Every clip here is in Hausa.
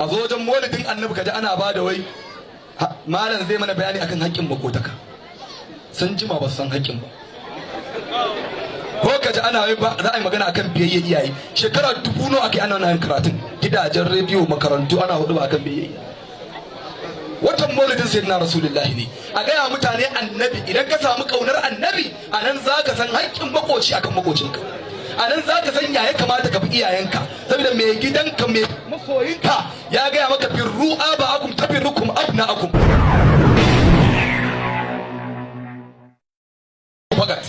a zo wajen maulidin annabi kaji ana ba da wai malam zai mana bayani akan haƙƙin makotaka, sun jima ba su san haƙƙin ba. Ko kaji ana wai za a yi magana akan biyayya iyaye, shekara 2000 nawa ake ana nan karatun gidajen rediyo makarantu ana hudu ba akan biyayya. Watan maulidin sayyidina rasulullahi ne, a gaya mutane annabi, idan ka samu kaunar annabi a nan za ka san haƙƙin makoci akan makocinka, a nan za ka san ya kamata ka bi iyayenka, saboda mai gidanka mai masoyinka ya gaya maka birru aba'akum tabirrukum abna'akum. fakat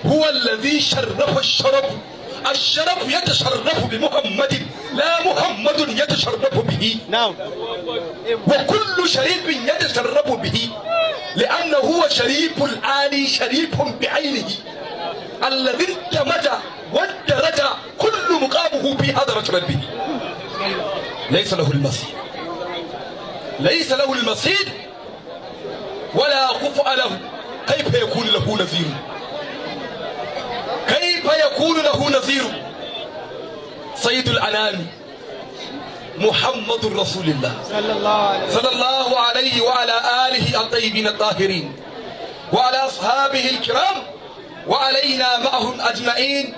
huwa allazi sharrafa ash-sharaf الشرف يتشرف بمحمد لا محمد يتشرف به. نعم. وكل شريف يتشرف به لأنه هو شريف العالي شريف بعينه الذي انتمج والدرج كل مقامه في حضرة ربه. ليس له المصير، ليس له المصير ولا كفء له. كيف يكون له نذير؟ كيف يكون له نذير؟ سيد الأنام محمد رسول الله صلى الله عليه وعلى آله الطيبين الطاهرين وعلى أصحابه الكرام وعلينا معهم أجمعين.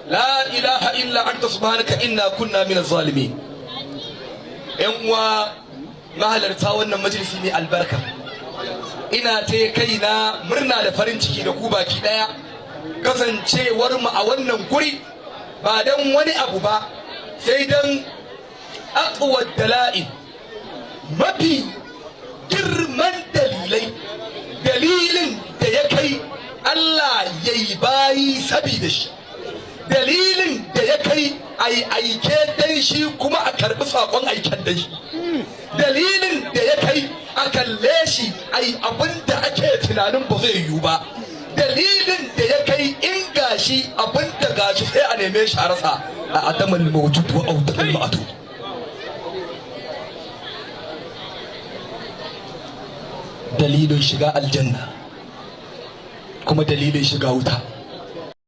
لا إله إلا أنت سبحانك إنا كنا من الظالمين. إنوا mahalarta wannan majalisi ne albarka, ina ta kaina murna da farin ciki da ku baki daya kasancewar mu a wannan guri ba dan wani abu ba sai dan aqwa dalail, mafi girman dalilin da ya kai Allah yayi bayi sabida shi, dalilin da ya kai ai aike dan shi kuma a karbi sakon aiken dan shi, dalilin da ya kai a kalle shi ai abinda ake tunanin ba zai yiwu ba, dalilin da ya kai in gashi abinda gashi sai a neme shi a rasa a adamal mawjud wa awdal ma'tu. Dalilin shiga aljanna kuma dalilin shiga wuta.